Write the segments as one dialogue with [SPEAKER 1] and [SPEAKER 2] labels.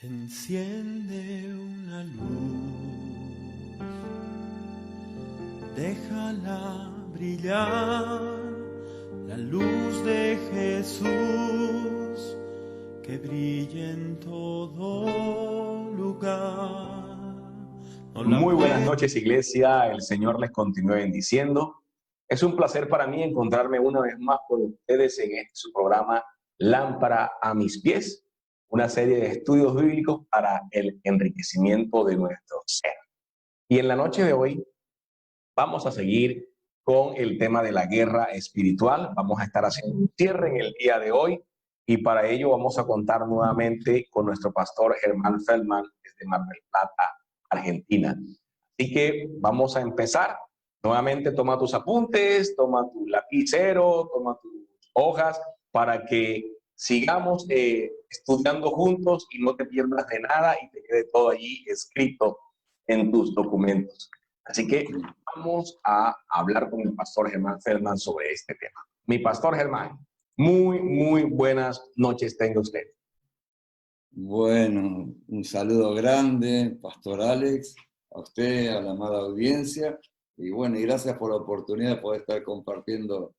[SPEAKER 1] Enciende una luz, déjala brillar, la luz de Jesús, que brille en todo lugar.
[SPEAKER 2] Muy buenas noches, iglesia. El Señor les continúe bendiciendo. Es un placer para mí encontrarme una vez más con ustedes en su programa Lámpara a mis pies, una serie de estudios bíblicos para el enriquecimiento de nuestro ser. Y en la noche de hoy vamos a seguir con el tema de la guerra espiritual. Vamos a estar haciendo un cierre en el día de hoy y para ello vamos a contar nuevamente con nuestro pastor Germán Feldman desde Mar del Plata, Argentina. Así que vamos a empezar. Nuevamente toma tus apuntes, toma tu lapicero, toma tus hojas para que sigamos estudiando juntos y no te pierdas de nada y te quede todo allí escrito en tus documentos. Así que vamos a hablar con el pastor Germán Feldman sobre este tema. Mi pastor Germán, muy buenas noches tenga usted.
[SPEAKER 3] Bueno, un saludo grande, Pastor Alex, a usted, a la amada audiencia, y bueno, y gracias por la oportunidad de poder estar compartiendo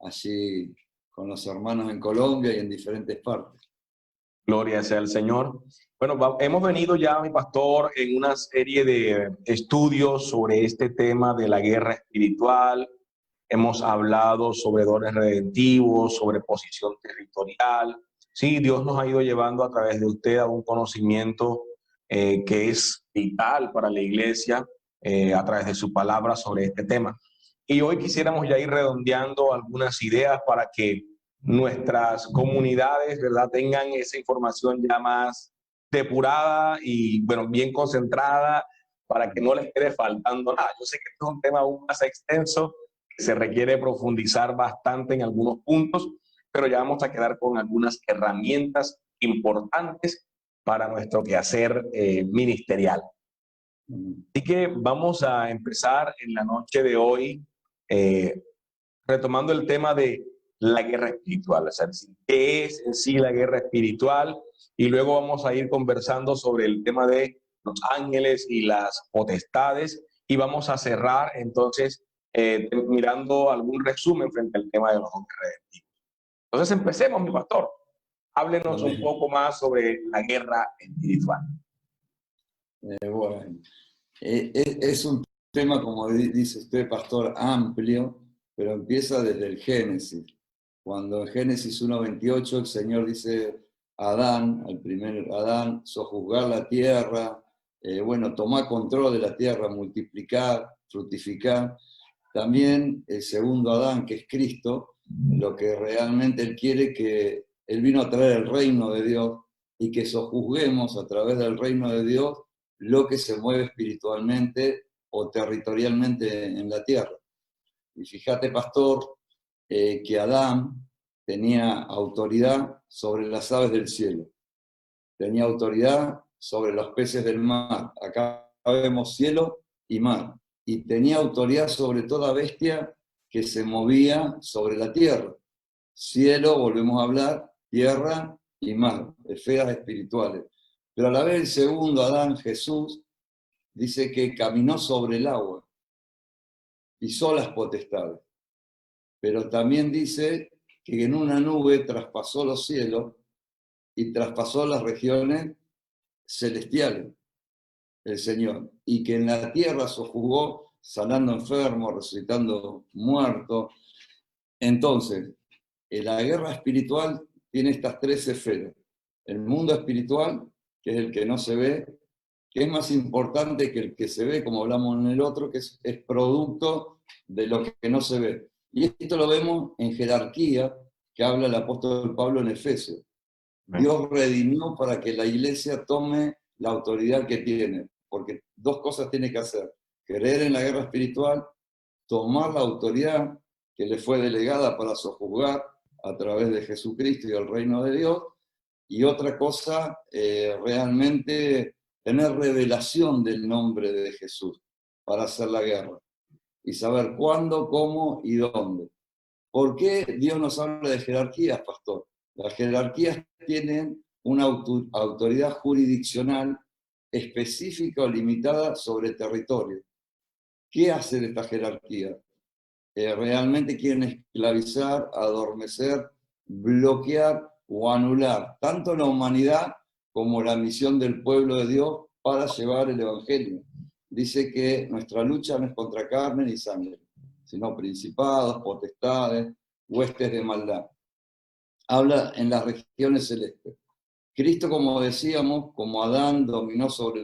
[SPEAKER 3] allí con los hermanos en Colombia y en diferentes partes.
[SPEAKER 2] Gloria sea al Señor. Bueno, hemos venido ya, mi pastor, en una serie de estudios sobre este tema de la guerra espiritual. Hemos hablado sobre dones redentivos, sobre posición territorial. Sí, Dios nos ha ido llevando a través de usted a un conocimiento que es vital para la iglesia a través de su palabra sobre este tema. Y hoy quisiéramos ya ir redondeando algunas ideas para que nuestras comunidades, ¿verdad?, tengan esa información ya más depurada y, bueno, bien concentrada para que no les quede faltando nada. Yo sé que este es un tema aún más extenso, que se requiere profundizar bastante en algunos puntos, pero ya vamos a quedar con algunas herramientas importantes para nuestro quehacer ministerial. Así que vamos a empezar en la noche de hoy retomando el tema de la guerra espiritual, o sea, qué es en sí la guerra espiritual, y luego vamos a ir conversando sobre el tema de los ángeles y las potestades, y vamos a cerrar entonces mirando algún resumen frente al tema de los dones redentivos. Entonces empecemos, mi pastor. Háblenos un poco más sobre la guerra espiritual.
[SPEAKER 3] Bueno, es un tema, como dice usted, pastor, amplio, pero empieza desde el Génesis. Cuando en Génesis 1:28 el Señor dice a Adán, al primer Adán, sojuzgar la tierra, tomar control de la tierra, multiplicar, fructificar. También el segundo Adán, que es Cristo, lo que realmente Él quiere, que Él vino a traer el reino de Dios y que sojuzguemos a través del reino de Dios lo que se mueve espiritualmente o territorialmente en la tierra. Y fíjate, pastor, que Adán tenía autoridad sobre las aves del cielo, tenía autoridad sobre los peces del mar, acá vemos cielo y mar, y tenía autoridad sobre toda bestia que se movía sobre la tierra. Cielo, volvemos a hablar, tierra y mar, esferas espirituales. Pero a la vez el segundo Adán, Jesús, dice que caminó sobre el agua, pisó las potestades. Pero también dice que en una nube traspasó los cielos y traspasó las regiones celestiales, el Señor, y que en la tierra sojuzgó, sanando enfermos, resucitando muertos. Entonces, la guerra espiritual tiene estas tres esferas. El mundo espiritual, que es el que no se ve, que es más importante que el que se ve, como hablamos en el otro, que es producto de lo que no se ve. Y esto lo vemos en jerarquía, que habla el apóstol Pablo en Efesios. Dios redimió para que la iglesia tome la autoridad que tiene, porque dos cosas tiene que hacer: creer en la guerra espiritual, tomar la autoridad que le fue delegada para sojuzgar a través de Jesucristo y el reino de Dios, y otra cosa, realmente tener revelación del nombre de Jesús para hacer la guerra y saber cuándo, cómo y dónde. ¿Por qué Dios nos habla de jerarquías, pastor? Las jerarquías tienen una autoridad jurisdiccional específica o limitada sobre el territorio. ¿Qué hace esta jerarquía? Realmente quieren esclavizar, adormecer, bloquear o anular tanto la humanidad como la misión del pueblo de Dios para llevar el Evangelio. Dice que nuestra lucha no es contra carne ni sangre, sino principados, potestades, huestes de maldad. Habla en las regiones celestes. Cristo, como decíamos, como Adán dominó sobre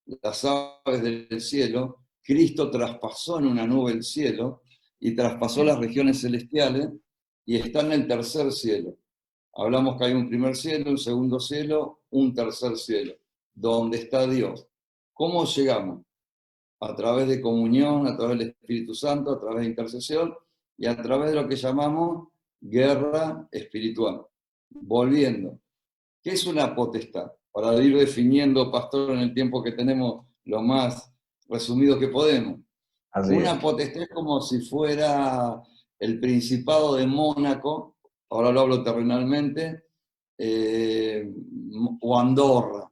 [SPEAKER 3] las aves del cielo, Cristo traspasó en una nube el cielo y traspasó las regiones celestiales y está en el tercer cielo. Hablamos que hay un primer cielo, un segundo cielo, un tercer cielo, donde está Dios. ¿Cómo llegamos? A través de comunión, a través del Espíritu Santo, a través de intercesión y a través de lo que llamamos guerra espiritual. Volviendo, ¿qué es una potestad? Para ir definiendo, pastor, en el tiempo que tenemos, lo más resumido que podemos. Una potestad es como si fuera el Principado de Mónaco, ahora lo hablo terrenalmente, o Andorra.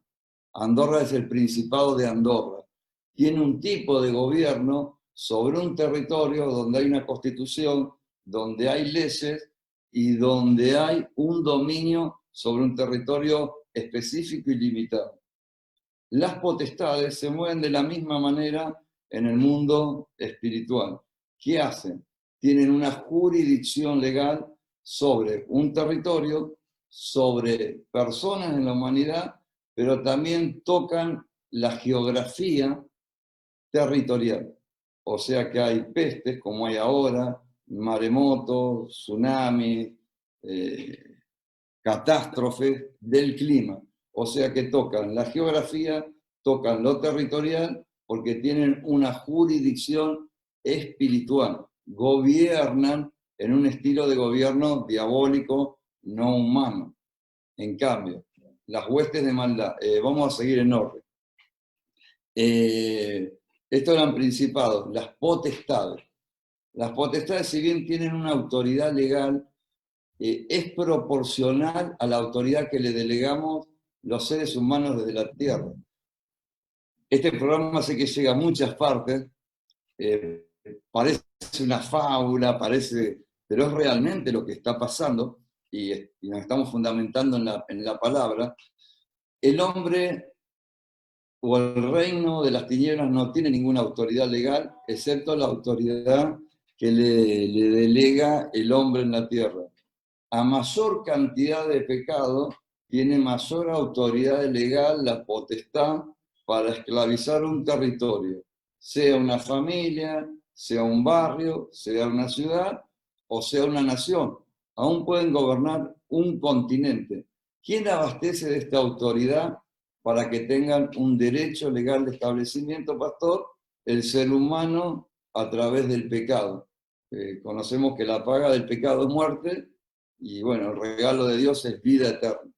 [SPEAKER 3] Andorra es el Principado de Andorra. Tiene un tipo de gobierno sobre un territorio donde hay una constitución, donde hay leyes y donde hay un dominio sobre un territorio específico y limitado. Las potestades se mueven de la misma manera en el mundo espiritual. ¿Qué hacen? Tienen una jurisdicción legal sobre un territorio, sobre personas en la humanidad, pero también tocan la geografía territorial. O sea que hay pestes, como hay ahora, maremotos, tsunamis, catástrofes del clima. O sea que tocan la geografía, tocan lo territorial, porque tienen una jurisdicción espiritual. Gobiernan en un estilo de gobierno diabólico, no humano. En cambio, las huestes de maldad, vamos a seguir en orden. Estos eran principados, las potestades. Las potestades, si bien tienen una autoridad legal, es proporcional a la autoridad que le delegamos los seres humanos desde la Tierra. Este programa sé que llega a muchas partes, parece una fábula, pero es realmente lo que está pasando, y nos estamos fundamentando en la palabra. El hombre o el reino de las tinieblas no tiene ninguna autoridad legal, excepto la autoridad que le delega el hombre en la tierra. A mayor cantidad de pecado, tiene mayor autoridad legal la potestad para esclavizar un territorio, sea una familia, sea un barrio, sea una ciudad o sea una nación. Aún pueden gobernar un continente. ¿Quién abastece de esta autoridad para que tengan un derecho legal de establecimiento, pastor? El ser humano a través del pecado. Conocemos que la paga del pecado es muerte, y bueno, el regalo de Dios es vida eterna.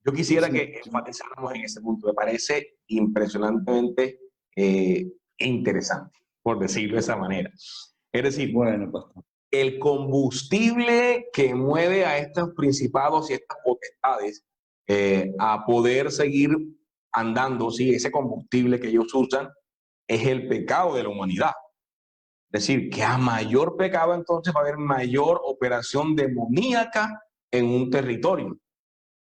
[SPEAKER 2] Yo quisiera que enfatizáramos en ese punto. Me parece impresionantemente interesante, por decirlo de esa manera. Es decir,
[SPEAKER 3] bueno, pastor,
[SPEAKER 2] el combustible que mueve a estos principados y estas potestades a poder seguir andando, sí, ese combustible que ellos usan es el pecado de la humanidad. Es decir, que a mayor pecado entonces va a haber mayor operación demoníaca en un territorio.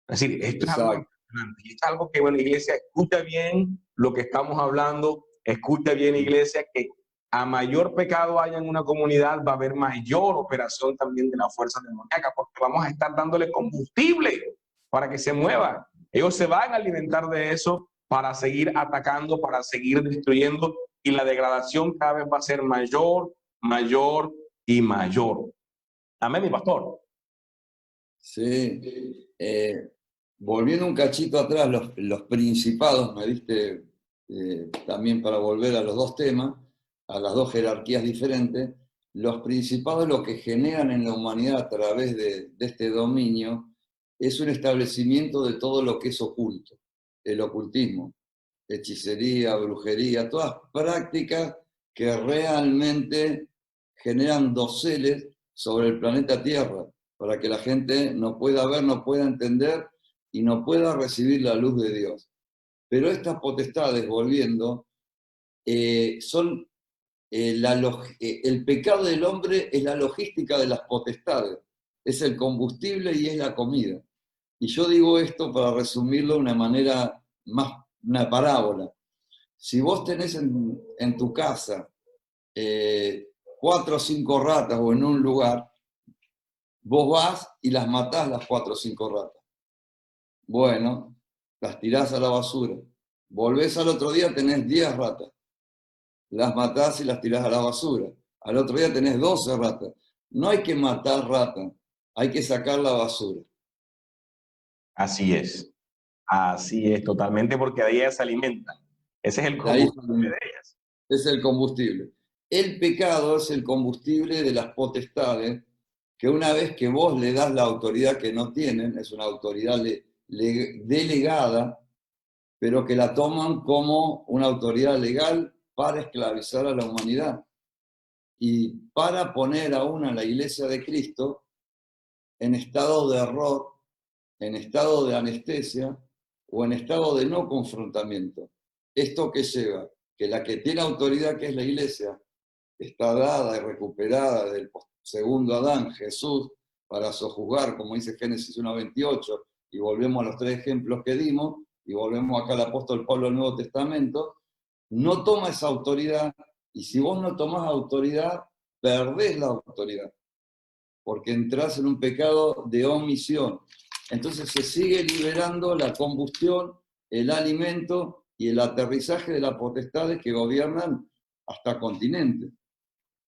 [SPEAKER 2] Es decir, esto es algo impresionante. Y es algo que, bueno, iglesia, escucha bien lo que estamos hablando, escucha bien, iglesia, que a mayor pecado haya en una comunidad va a haber mayor operación también de la fuerza demoníaca, porque vamos a estar dándole combustible para que se muevan. Ellos se van a alimentar de eso para seguir atacando, para seguir destruyendo, y la degradación cada vez va a ser mayor, mayor y mayor. Amén, mi pastor.
[SPEAKER 3] Sí. Volviendo un cachito atrás, los principados, me diste también para volver a los dos temas, a las dos jerarquías diferentes. Los principados lo que generan en la humanidad a través de este dominio es un establecimiento de todo lo que es oculto, el ocultismo, hechicería, brujería, todas prácticas que realmente generan doseles sobre el planeta Tierra, para que la gente no pueda ver, no pueda entender y no pueda recibir la luz de Dios. Pero estas potestades, volviendo, son el pecado del hombre es la logística de las potestades, es el combustible y es la comida. Y yo digo esto para resumirlo de una manera más, una parábola. Si vos tenés en tu casa 4 o 5 ratas o en un lugar, vos vas y las matás las 4 o 5 ratas. Bueno, las tirás a la basura. Volvés al otro día, tenés 10 ratas. Las matás y las tirás a la basura. Al otro día tenés 12 ratas. No hay que matar ratas, hay que sacar la basura.
[SPEAKER 2] Así es, totalmente, porque de ahí ellas se alimentan. Ese es el
[SPEAKER 3] De ahí
[SPEAKER 2] combustible de ellas.
[SPEAKER 3] es el combustible. El pecado es el combustible de las potestades, que una vez que vos le das la autoridad que no tienen, es una autoridad delegada, pero que la toman como una autoridad legal para esclavizar a la humanidad y para poner aún a la Iglesia de Cristo en estado de error, en estado de anestesia o en estado de no confrontamiento. ¿Esto qué lleva? Que la que tiene autoridad, que es la Iglesia, está dada y recuperada del segundo Adán, Jesús, para sojuzgar, como dice Génesis 1:28, y volvemos a los 3 ejemplos que dimos, y volvemos acá al apóstol Pablo del Nuevo Testamento, no toma esa autoridad, y si vos no tomás autoridad, perdés la autoridad, porque entras en un pecado de omisión. Entonces se sigue liberando la combustión, el alimento y el aterrizaje de las potestades que gobiernan hasta continentes.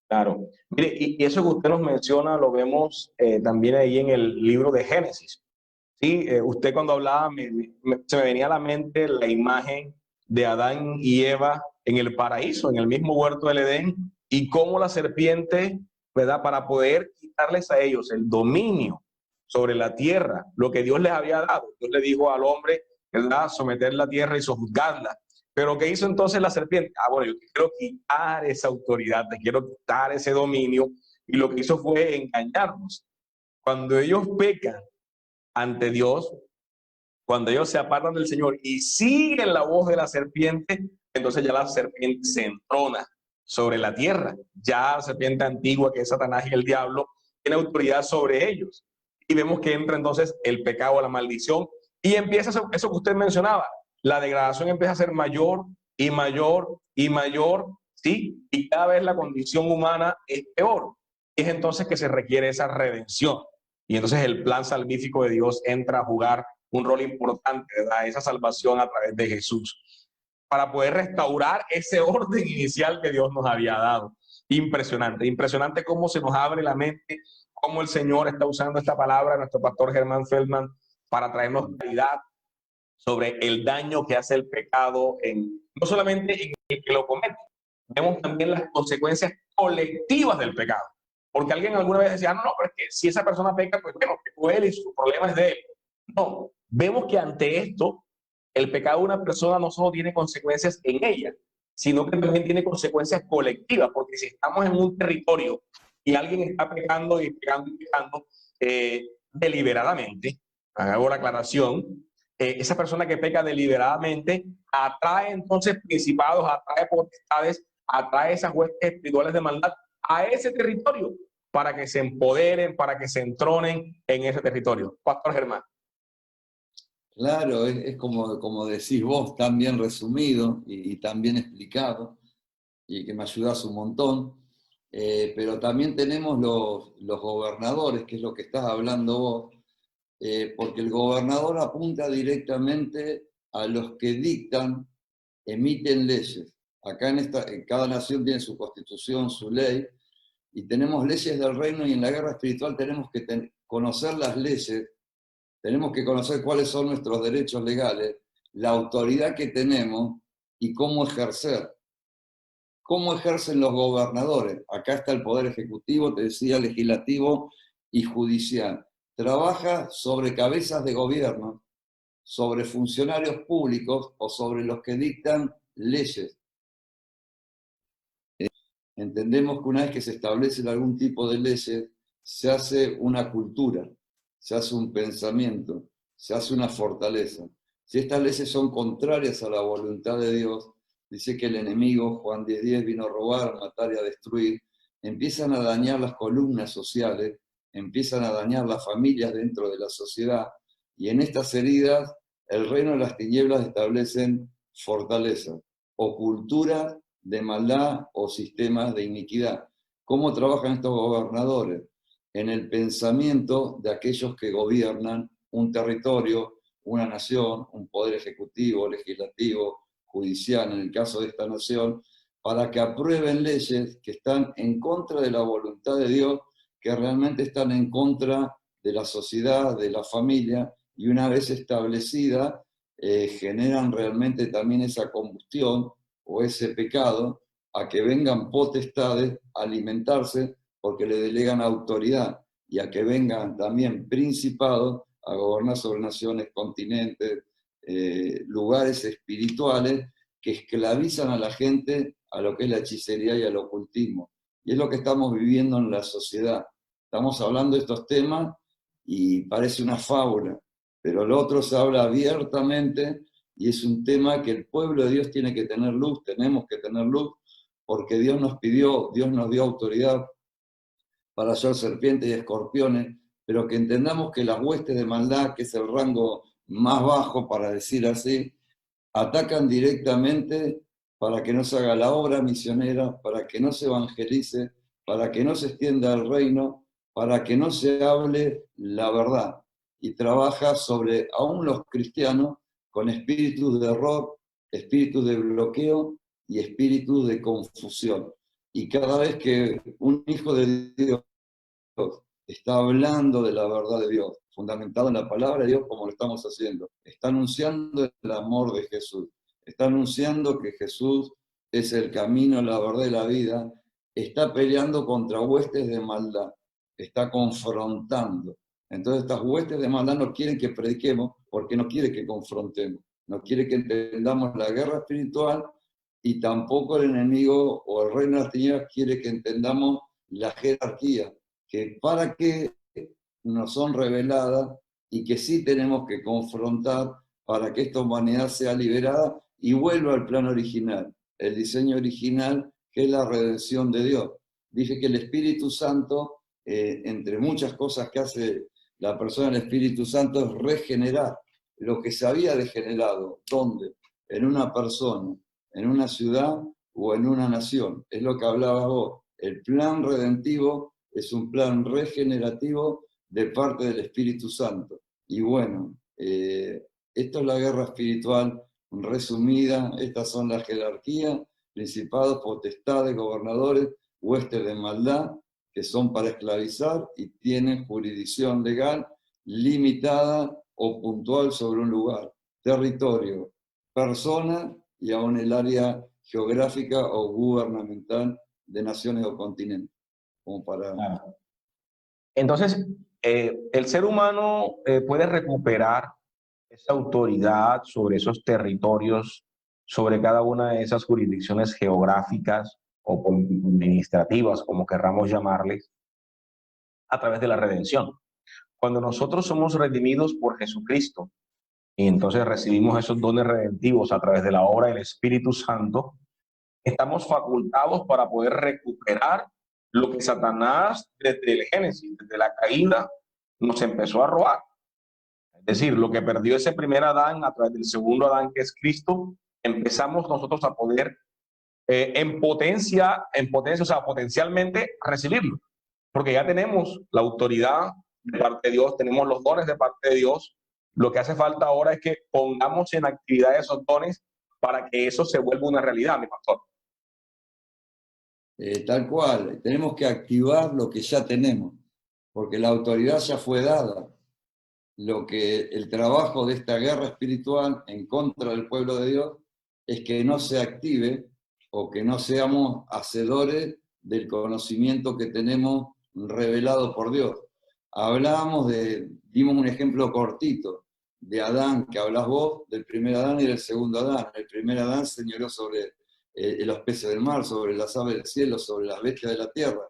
[SPEAKER 2] Claro. Mire, y eso que usted nos menciona lo vemos también ahí en el libro de Génesis. Sí, usted cuando hablaba se me venía a la mente la imagen de Adán y Eva en el paraíso, en el mismo huerto del Edén, y cómo la serpiente, ¿verdad? Para poder quitarles a ellos el dominio sobre la tierra, lo que Dios les había dado. Dios le dijo al hombre, ¿verdad? Someter la tierra y sojuzgarla. Pero ¿qué hizo entonces la serpiente? Bueno, yo te quiero quitar esa autoridad, te quiero quitar ese dominio. Y lo que hizo fue engañarnos. Cuando ellos pecan ante Dios, cuando ellos se apartan del Señor y siguen la voz de la serpiente, entonces ya la serpiente se entrona sobre la tierra. Ya la serpiente antigua, que es Satanás y el diablo, tiene autoridad sobre ellos. Y vemos que entra entonces el pecado, la maldición, y empieza eso que usted mencionaba. La degradación empieza a ser mayor y mayor y mayor, ¿sí? Y cada vez la condición humana es peor. Es entonces que se requiere esa redención. Y entonces el plan salvífico de Dios entra a jugar un rol importante, ¿verdad? Esa salvación a través de Jesús, para poder restaurar ese orden inicial que Dios nos había dado. Impresionante, impresionante cómo se nos abre la mente, cómo el Señor está usando esta palabra, nuestro pastor Germán Feldman, para traernos claridad sobre el daño que hace el pecado, no solamente en el que lo comete, vemos también las consecuencias colectivas del pecado. Porque alguien alguna vez decía, no, pero es que si esa persona peca, pues bueno, pecó él y su problema es de él. No, vemos que ante esto, el pecado de una persona no solo tiene consecuencias en ella, sino que también tiene consecuencias colectivas, porque si estamos en un territorio y alguien está pecando y pecando y pecando deliberadamente, hago la aclaración, esa persona que peca deliberadamente atrae entonces principados, atrae potestades, atrae esas huestes espirituales de maldad a ese territorio para que se empoderen, para que se entronen en ese territorio. Pastor Germán.
[SPEAKER 3] Claro, es como decís vos, tan bien resumido y tan bien explicado, y que me ayudás un montón. Pero también tenemos los gobernadores, que es lo que estás hablando vos, porque el gobernador apunta directamente a los que dictan, emiten leyes. Acá en cada nación tiene su constitución, su ley, y tenemos leyes del reino, y en la guerra espiritual tenemos que conocer las leyes, tenemos que conocer cuáles son nuestros derechos legales, la autoridad que tenemos y cómo ejercer. ¿Cómo ejercen los gobernadores? Acá está el poder ejecutivo, te decía, legislativo y judicial. Trabaja sobre cabezas de gobierno, sobre funcionarios públicos o sobre los que dictan leyes. Entendemos que una vez que se establece algún tipo de leyes, se hace una cultura, se hace un pensamiento, se hace una fortaleza. Si estas leyes son contrarias a la voluntad de Dios, dice que el enemigo, Juan 10:10, vino a robar, a matar y a destruir, empiezan a dañar las columnas sociales, empiezan a dañar las familias dentro de la sociedad, y en estas heridas el reino de las tinieblas establecen fortaleza, o cultura de maldad o sistemas de iniquidad. ¿Cómo trabajan estos gobernadores? En el pensamiento de aquellos que gobiernan un territorio, una nación, un poder ejecutivo, legislativo, judicial, en el caso de esta nación, para que aprueben leyes que están en contra de la voluntad de Dios, que realmente están en contra de la sociedad, de la familia, y una vez establecida, generan realmente también esa combustión o ese pecado, a que vengan potestades a alimentarse porque le delegan autoridad, y a que vengan también principados a gobernar sobre naciones, continentes, lugares espirituales que esclavizan a la gente a lo que es la hechicería y al ocultismo. Y es lo que estamos viviendo en la sociedad. Estamos hablando de estos temas y parece una fábula, pero lo otro se habla abiertamente y es un tema que el pueblo de Dios tiene que tener luz, tenemos que tener luz, porque Dios nos pidió, Dios nos dio autoridad para hallar serpientes y escorpiones, pero que entendamos que las huestes de maldad, que es el rango más bajo, para decir así, atacan directamente para que no se haga la obra misionera, para que no se evangelice, para que no se extienda el reino, para que no se hable la verdad. Y trabaja sobre aún los cristianos con espíritus de error, espíritus de bloqueo y espíritus de confusión. Y cada vez que un hijo de Dios está hablando de la verdad de Dios, fundamentado en la palabra de Dios como lo estamos haciendo, está anunciando el amor de Jesús, está anunciando que Jesús es el camino, la verdad y la vida, está peleando contra huestes de maldad, está confrontando. Entonces estas huestes de maldad no quieren que prediquemos porque no quiere que confrontemos, no quiere que entendamos la guerra espiritual, y tampoco el enemigo o el reino de las tinieblas quiere que entendamos la jerarquía, que para qué nos son reveladas y que sí tenemos que confrontar para que esta humanidad sea liberada y vuelva al plan original, el diseño original, que es la redención de Dios. Dije que el Espíritu Santo, entre muchas cosas que hace la persona del Espíritu Santo, es regenerar lo que se había degenerado. ¿Dónde? En una persona, en una ciudad o en una nación. Es lo que hablabas vos. El plan redentivo es un plan regenerativo de parte del Espíritu Santo. Y bueno, esto es la guerra espiritual resumida, estas son las jerarquías, principados, potestades, gobernadores, huestes de maldad, que son para esclavizar y tienen jurisdicción legal limitada o puntual sobre un lugar, territorio, persona y aún el área geográfica o gubernamental de naciones o continentes. Como para...
[SPEAKER 2] Claro. Entonces, el ser humano puede recuperar esa autoridad sobre esos territorios, sobre cada una de esas jurisdicciones geográficas o administrativas, como querramos llamarles, a través de la redención. Cuando nosotros somos redimidos por Jesucristo y entonces recibimos esos dones redentivos a través de la obra del Espíritu Santo, estamos facultados para poder recuperar lo que Satanás desde el Génesis, desde la caída, nos empezó a robar. Es decir, lo que perdió ese primer Adán a través del segundo Adán, que es Cristo, empezamos nosotros a poder en potencia, o sea, potencialmente recibirlo. Porque ya tenemos la autoridad de parte de Dios, tenemos los dones de parte de Dios. Lo que hace falta ahora es que pongamos en actividad esos dones para que eso se vuelva una realidad, mi pastor.
[SPEAKER 3] Tal cual, tenemos que activar lo que ya tenemos, porque la autoridad ya fue dada. Lo que el trabajo de esta guerra espiritual en contra del pueblo de Dios es que no se active o que no seamos hacedores del conocimiento que tenemos revelado por Dios. Dimos un ejemplo cortito de Adán, que hablas vos, del primer Adán y del segundo Adán. El primer Adán señoró sobre los peces del mar, sobre las aves del cielo, sobre las bestias de la tierra.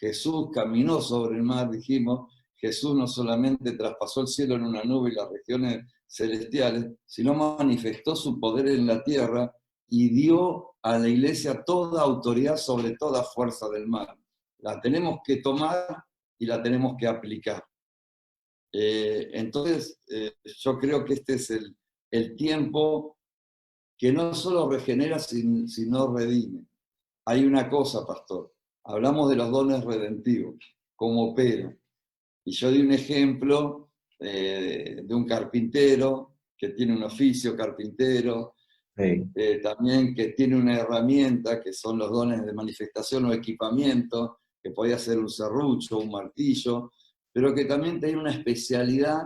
[SPEAKER 3] Jesús caminó sobre el mar, dijimos. Jesús no solamente traspasó el cielo en una nube y las regiones celestiales, sino manifestó su poder en la tierra y dio a la iglesia toda autoridad sobre toda fuerza del mal. La tenemos que tomar y la tenemos que aplicar. Entonces, yo creo que este es el tiempo que no solo regenera, sino redime. Hay una cosa, pastor, hablamos de los dones redentivos, cómo operan. Y yo di un ejemplo de un carpintero que tiene un oficio carpintero,
[SPEAKER 2] Sí.
[SPEAKER 3] también que tiene una herramienta, que son los dones de manifestación o equipamiento, que podía ser un serrucho, un martillo, pero que también tiene una especialidad,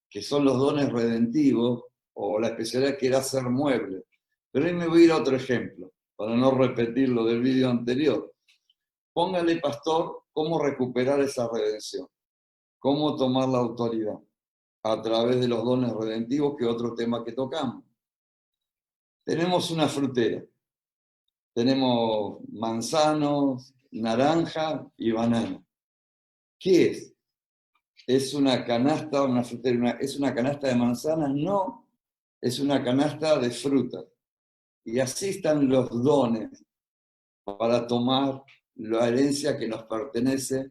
[SPEAKER 3] que son los dones redentivos, o la especialidad que era hacer muebles. Pero ahí me voy a ir a otro ejemplo, para no repetir lo del vídeo anterior. Póngale, pastor, cómo recuperar esa redención, cómo tomar la autoridad, a través de los dones redentivos, que es otro tema que tocamos. Tenemos una frutera, tenemos manzanos, naranja y banana. ¿Qué es? ¿Es una canasta, una frutera, es una canasta de manzanas? No, es una canasta de frutas. Y así están los dones para tomar la herencia que nos pertenece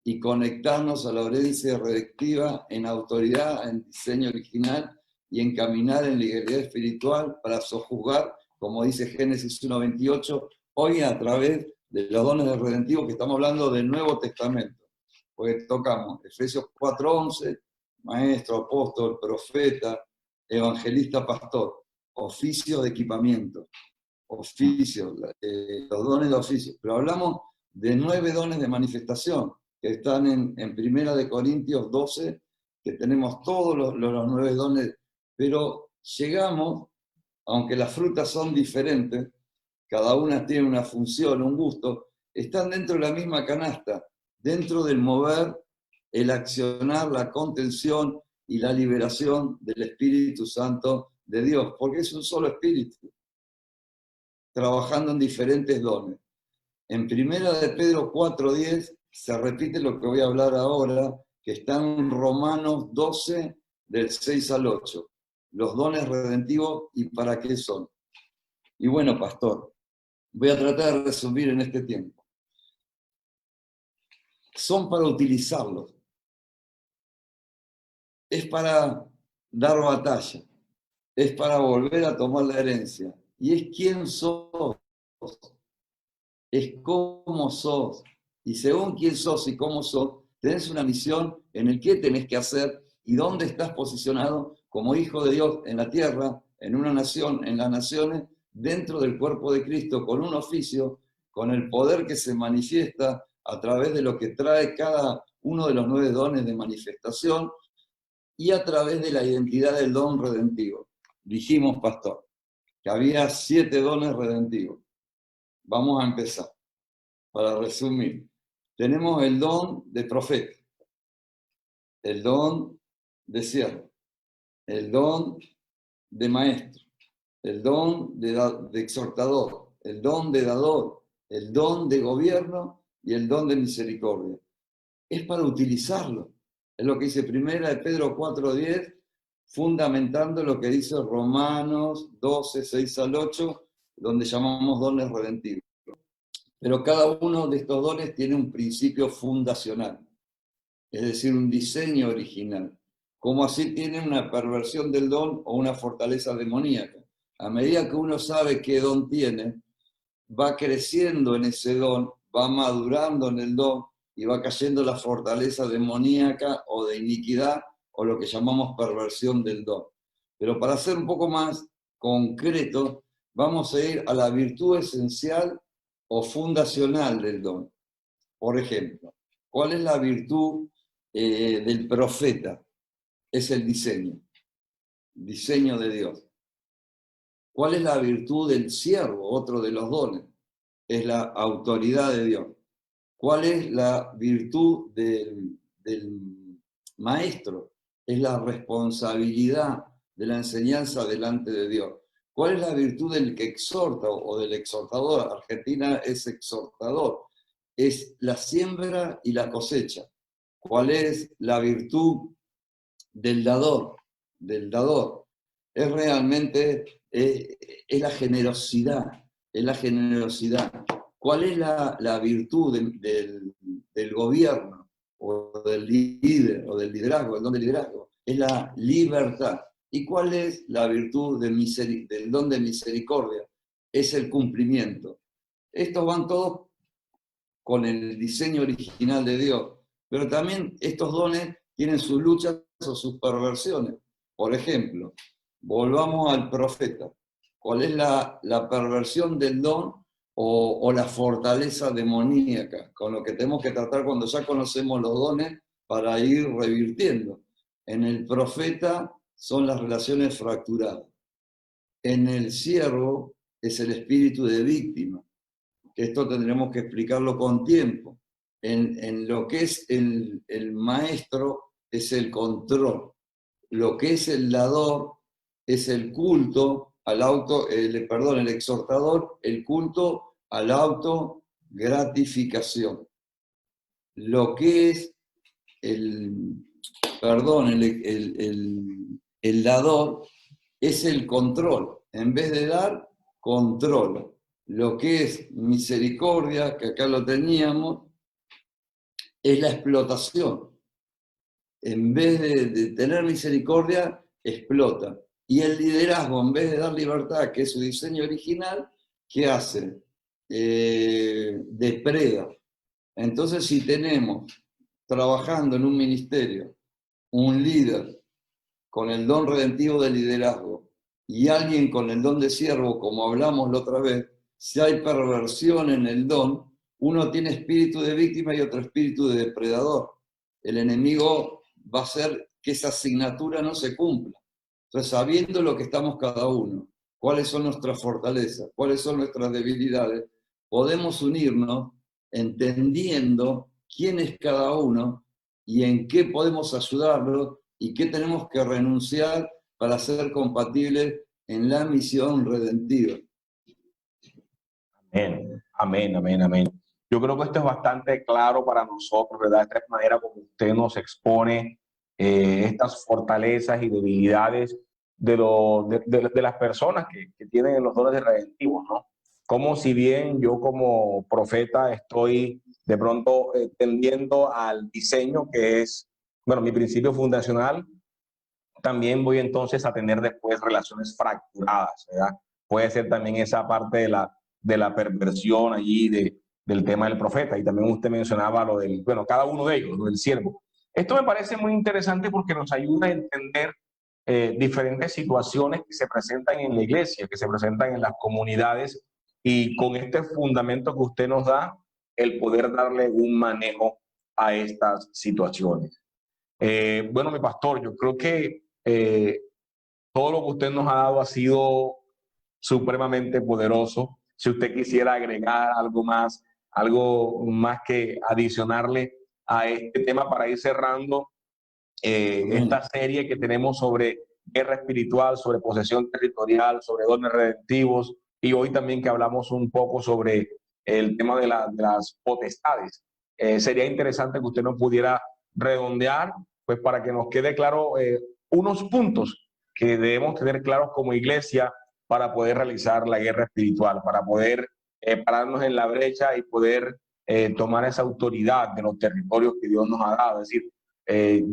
[SPEAKER 3] y conectarnos a la herencia redentiva en autoridad, en diseño original y en caminar en legalidad espiritual para sojuzgar, como dice Génesis 1:28, hoy a través de los dones redentivos, que estamos hablando del Nuevo Testamento, porque tocamos Efesios 4:11, maestro, apóstol, profeta, evangelista, pastor, oficio de equipamiento, oficio, los dones de oficio, pero hablamos de 9 dones de manifestación, que están en Primera de Corintios 12, que tenemos todos los 9 dones, pero llegamos, aunque las frutas son diferentes, cada una tiene una función, un gusto, están dentro de la misma canasta, dentro del mover, el accionar, la contención y la liberación del Espíritu Santo de Dios, porque es un solo Espíritu, trabajando en diferentes dones. En Primera de Pedro 4:10 se repite lo que voy a hablar ahora, que está en Romanos 12, del 6 al 8. Los dones redentivos y para qué son. Y bueno, pastor, voy a tratar de resumir en este tiempo. Son para utilizarlos. Es para dar batalla. Es para volver a tomar la herencia. Y es quién sos. Es cómo sos. Y según quién sos y cómo sos, tenés una misión en el qué tenés que hacer y dónde estás posicionado como hijo de Dios en la tierra, en una nación, en las naciones, dentro del cuerpo de Cristo, con un oficio, con el poder que se manifiesta a través de lo que trae cada uno de los 9 dones de manifestación y a través de la identidad del don redentivo. Dijimos, pastor, que había 7 dones redentivos. Vamos a empezar. Para resumir, tenemos el don de profeta, el don de siervo, el don de maestro, el don de exhortador, el don de dador, el don de gobierno y el don de misericordia. Es para utilizarlo. Es lo que dice Primera de Pedro 4:10, fundamentando lo que dice Romanos 12, 6 al 8, donde llamamos dones redentivos. Pero cada uno de estos dones tiene un principio fundacional, es decir, un diseño original. Como así tiene una perversión del don o una fortaleza demoníaca. A medida que uno sabe qué don tiene, va creciendo en ese don, va madurando en el don y va cayendo la fortaleza demoníaca o de iniquidad o lo que llamamos perversión del don. Pero para ser un poco más concreto, vamos a ir a la virtud esencial o fundacional del don. Por ejemplo, ¿cuál es la virtud del profeta? Es el diseño de Dios. ¿Cuál es la virtud del siervo? Otro de los dones. Es la autoridad de Dios. ¿Cuál es la virtud del maestro? Es la responsabilidad de la enseñanza delante de Dios. ¿Cuál es la virtud del que exhorta o del exhortador? Argentina es exhortador. Es la siembra y la cosecha. ¿Cuál es la virtud del dador? Del dador. Es realmente, es la generosidad, es la generosidad. ¿Cuál es la virtud del gobierno o del líder o del liderazgo, el don del liderazgo? Es la libertad. ¿Y cuál es la virtud del don de misericordia? Es el cumplimiento. Estos van todos con el diseño original de Dios, pero también estos dones tienen sus luchas o sus perversiones. Por ejemplo, volvamos al profeta. ¿Cuál es la perversión del don o la fortaleza demoníaca? Con lo que tenemos que tratar cuando ya conocemos los dones para ir revirtiendo. En el profeta son las relaciones fracturadas. En el siervo es el espíritu de víctima, que esto tendremos que explicarlo con tiempo. En lo que es el maestro es el control. Lo que es el dador es el culto al el exhortador, el culto a la autogratificación. Lo que es el dador es el control. En vez de dar, controla. Lo que es misericordia, que acá lo teníamos, es la explotación. En vez de tener misericordia, explota. Y el liderazgo, en vez de dar libertad, que es su diseño original, ¿qué hace? Depreda. Entonces, si tenemos trabajando en un ministerio un líder con el don redentivo del liderazgo y alguien con el don de siervo, como hablamos la otra vez, si hay perversión en el don, uno tiene espíritu de víctima y otro espíritu de depredador. El enemigo va a hacer que esa asignatura no se cumpla. Entonces, sabiendo lo que estamos cada uno, cuáles son nuestras fortalezas, cuáles son nuestras debilidades, podemos unirnos entendiendo quién es cada uno y en qué podemos ayudarlo y qué tenemos que renunciar para ser compatibles en la misión redentiva.
[SPEAKER 2] Amén, amén, amén, amén. Yo creo que esto es bastante claro para nosotros, ¿verdad? Esta es la manera como usted nos expone estas fortalezas y debilidades de las personas que tienen los dones de redentivos, ¿no? Como si bien yo como profeta estoy de pronto tendiendo al diseño que es, bueno, mi principio fundacional, también voy entonces a tener después relaciones fracturadas, ¿verdad? Puede ser también esa parte de la perversión allí del tema del profeta. Y también usted mencionaba lo del, bueno, cada uno de ellos, lo del siervo. Esto me parece muy interesante porque nos ayuda a entender diferentes situaciones que se presentan en la iglesia, que se presentan en las comunidades, y con este fundamento que usted nos da, el poder darle un manejo a estas situaciones. Bueno, mi pastor, yo creo que todo lo que usted nos ha dado ha sido supremamente poderoso. Si usted quisiera agregar algo más que adicionarle a este tema para ir cerrando esta serie que tenemos sobre guerra espiritual, sobre posesión territorial, sobre dones redentivos, y hoy también que hablamos un poco sobre el tema de las potestades. Sería interesante que usted nos pudiera redondear, pues para que nos quede claro unos puntos que debemos tener claros como iglesia para poder realizar la guerra espiritual, para poder pararnos en la brecha y poder tomar esa autoridad de los territorios que Dios nos ha dado. Es decir,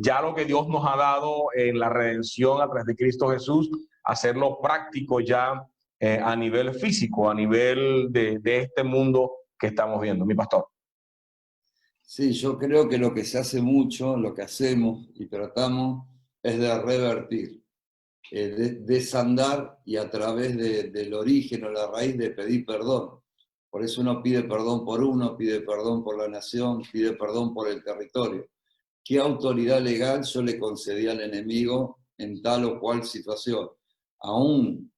[SPEAKER 2] ya lo que Dios nos ha dado en la redención a través de Cristo Jesús, hacerlo práctico ya a nivel físico, a nivel de este mundo que estamos viendo. Mi pastor.
[SPEAKER 3] Sí, yo creo que lo que se hace mucho, lo que hacemos y tratamos es de revertir, desandar y a través del origen o la raíz de pedir perdón. Por eso uno pide perdón por uno, pide perdón por la nación, pide perdón por el territorio. ¿Qué autoridad legal yo le concedí al enemigo en tal o cual situación? Aún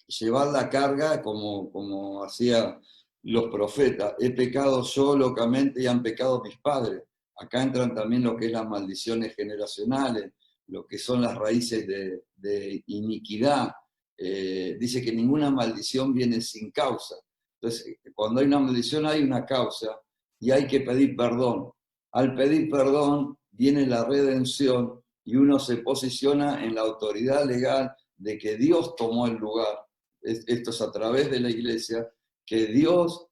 [SPEAKER 3] llevar la carga como hacía los profetas. He pecado yo locamente y han pecado mis padres. Acá entran también lo que es las maldiciones generacionales, lo que son las raíces de iniquidad. Dice que ninguna maldición viene sin causa. Entonces, cuando hay una maldición hay una causa y hay que pedir perdón. Al pedir perdón viene la redención y uno se posiciona en la autoridad legal de que Dios tomó el lugar. Esto es a través de la iglesia, que Dios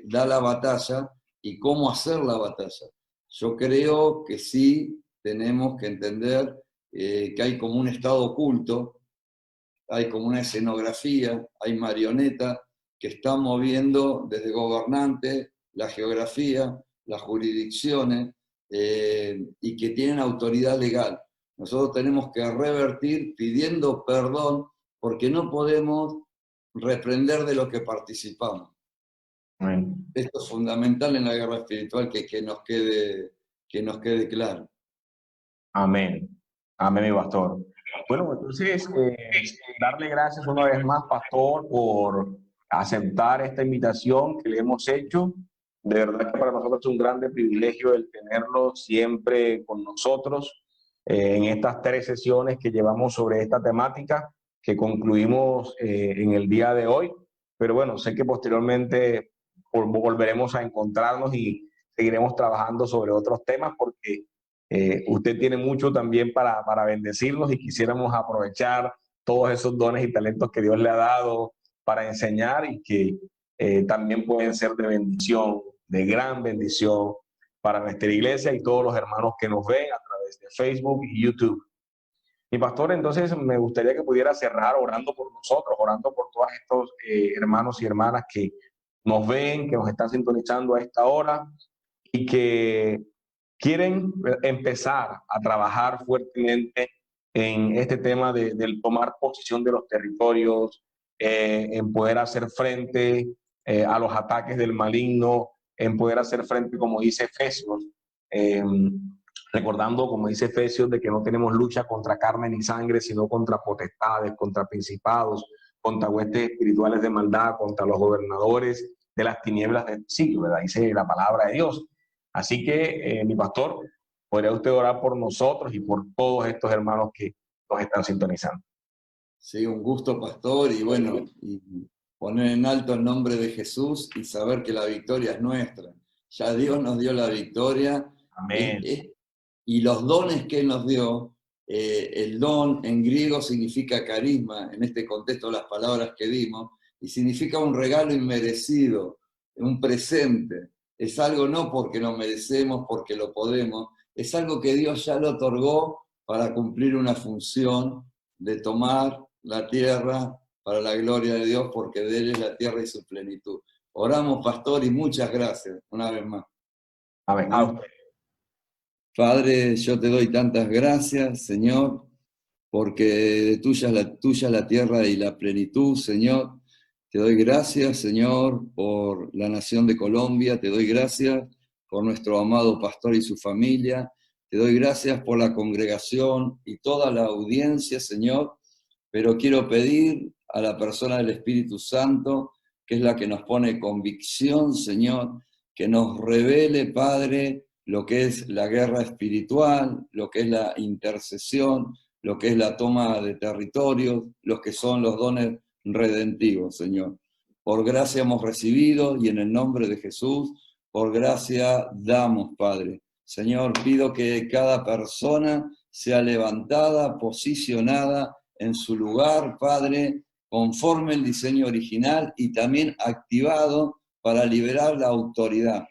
[SPEAKER 3] da la batalla y cómo hacer la batalla. Yo creo que sí tenemos que entender que hay como un estado oculto, hay como una escenografía, hay marionetas que están moviendo desde gobernantes, la geografía, las jurisdicciones, y que tienen autoridad legal. Nosotros tenemos que revertir pidiendo perdón porque no podemos reprender de lo que participamos.
[SPEAKER 2] Amén.
[SPEAKER 3] Esto es fundamental en la guerra espiritual, que nos quede claro.
[SPEAKER 2] Amén. Amén, mi pastor. Bueno, entonces, darle gracias una vez más, pastor, por aceptar esta invitación que le hemos hecho. De verdad que para nosotros es un grande privilegio el tenerlo siempre con nosotros en estas 3 sesiones que llevamos sobre esta temática que concluimos en el día de hoy. Pero bueno, sé que posteriormente volveremos a encontrarnos y seguiremos trabajando sobre otros temas porque usted tiene mucho también para bendecirnos y quisiéramos aprovechar todos esos dones y talentos que Dios le ha dado para enseñar y que también pueden ser de bendición, de gran bendición para nuestra iglesia y todos los hermanos que nos ven a través de Facebook y YouTube. Mi pastor, entonces me gustaría que pudiera cerrar orando por nosotros, orando por todos estos hermanos y hermanas que nos ven, que nos están sintonizando a esta hora y que quieren empezar a trabajar fuertemente en este tema del tomar posesión de los territorios, en poder hacer frente a los ataques del maligno, en poder hacer frente, como dice Efesios, recordando, como dice Efesios, de que no tenemos lucha contra carne ni sangre, sino contra potestades, contra principados, contra huestes espirituales de maldad, contra los gobernadores de las tinieblas del siglo, ¿verdad? Dice la palabra de Dios. Así que, mi pastor, ¿podría usted orar por nosotros y por todos estos hermanos que nos están sintonizando?
[SPEAKER 3] Sí, un gusto, pastor, y bueno, y poner en alto el nombre de Jesús y saber que la victoria es nuestra. Ya Dios nos dio la victoria.
[SPEAKER 2] Amén.
[SPEAKER 3] Y los dones que Él nos dio, el don en griego significa carisma, en este contexto las palabras que dimos, y significa un regalo inmerecido, un presente. Es algo no porque lo merecemos, porque lo podemos, es algo que Dios ya lo otorgó para cumplir una función de tomar la tierra para la gloria de Dios, porque de Él es la tierra y su plenitud. Oramos, pastor, y muchas gracias una vez más.
[SPEAKER 2] Amén.
[SPEAKER 3] Amén. Padre, yo te doy tantas gracias, Señor, porque tuya es la tierra y la plenitud, Señor. Te doy gracias, Señor, por la nación de Colombia. Te doy gracias por nuestro amado pastor y su familia. Te doy gracias por la congregación y toda la audiencia, Señor. Pero quiero pedir a la persona del Espíritu Santo, que es la que nos pone convicción, Señor, que nos revele, Padre, lo que es la guerra espiritual, lo que es la intercesión, lo que es la toma de territorios, los que son los dones redentivos, Señor. Por gracia hemos recibido y en el nombre de Jesús, por gracia damos, Padre. Señor, pido que cada persona sea levantada, posicionada en su lugar, Padre, conforme el diseño original y también activado para liberar la autoridad.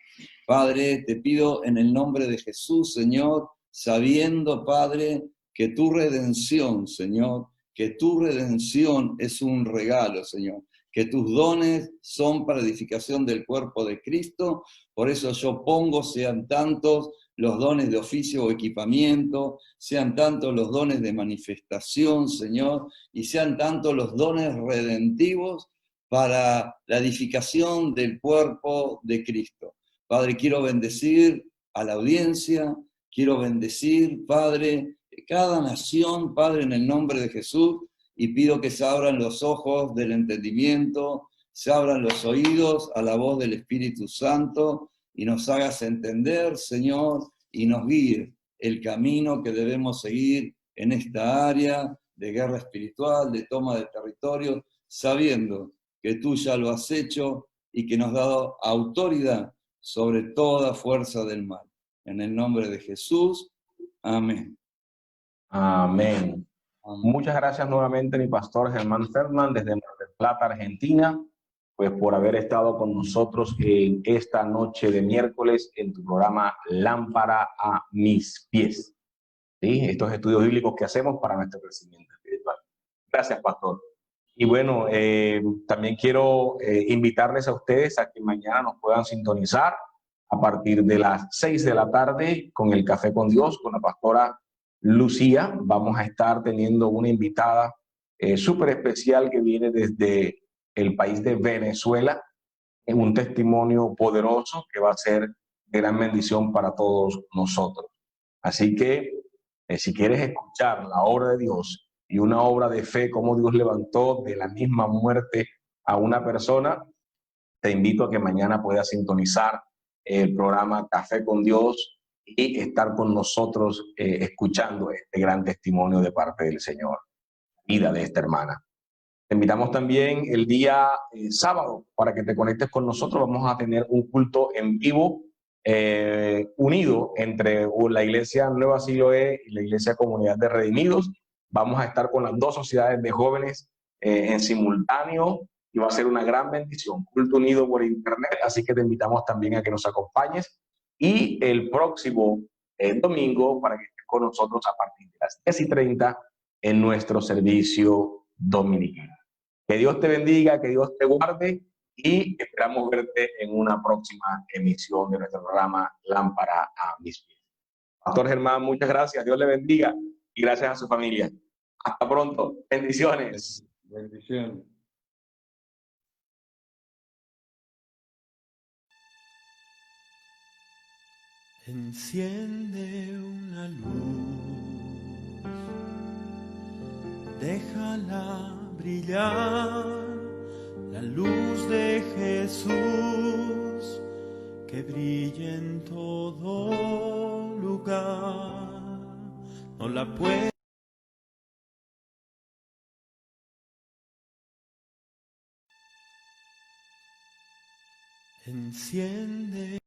[SPEAKER 3] Padre, te pido en el nombre de Jesús, Señor, sabiendo, Padre, que tu redención, Señor, que tu redención es un regalo, Señor, que tus dones son para edificación del cuerpo de Cristo. Por eso yo pongo, sean tantos los dones de oficio o equipamiento, sean tantos los dones de manifestación, Señor, y sean tantos los dones redentivos para la edificación del cuerpo de Cristo. Padre, quiero bendecir a la audiencia, quiero bendecir, Padre, cada nación, Padre, en el nombre de Jesús, y pido que se abran los ojos del entendimiento, se abran los oídos a la voz del Espíritu Santo, y nos hagas entender, Señor, y nos guíe el camino que debemos seguir en esta área de guerra espiritual, de toma de territorio, sabiendo que tú ya lo has hecho y que nos has dado autoridad sobre toda fuerza del mal. En el nombre de Jesús. Amén.
[SPEAKER 2] Amén.
[SPEAKER 3] Amén.
[SPEAKER 2] Muchas gracias nuevamente, mi pastor Germán Feldman, desde Mar del Plata, Argentina, pues por haber estado con nosotros en esta noche de miércoles en tu programa Lámpara a mis pies. ¿Sí? Estos estudios bíblicos que hacemos para nuestro crecimiento espiritual. Gracias, pastor. Y bueno, también quiero invitarles a ustedes a que mañana nos puedan sintonizar a partir de las 6 de la tarde con el Café con Dios, con la pastora Lucía. Vamos a estar teniendo una invitada súper especial que viene desde el país de Venezuela, en un testimonio poderoso que va a ser de gran bendición para todos nosotros. Así que si quieres escuchar la obra de Dios y una obra de fe, cómo Dios levantó de la misma muerte a una persona, te invito a que mañana puedas sintonizar el programa Café con Dios y estar con nosotros escuchando este gran testimonio de parte del Señor, vida de esta hermana. Te invitamos también el día sábado para que te conectes con nosotros. Vamos a tener un culto en vivo unido entre la Iglesia Nueva Siloé y la Iglesia Comunidad de Redimidos. Vamos a estar con las dos sociedades de jóvenes en simultáneo y va a ser una gran bendición. Culto unido por internet, así que te invitamos también a que nos acompañes. Y el próximo domingo para que estés con nosotros a partir de las 10:30 en nuestro servicio dominical. Que Dios te bendiga, que Dios te guarde y esperamos verte en una próxima emisión de nuestro programa Lámpara a mis pies. Pastor Germán, muchas gracias. Dios le bendiga y gracias a su familia. Hasta pronto. Bendiciones.
[SPEAKER 3] Bendiciones.
[SPEAKER 1] Enciende una luz, déjala brillar, la luz de Jesús, que brille en todo lugar. No la puedo enciende.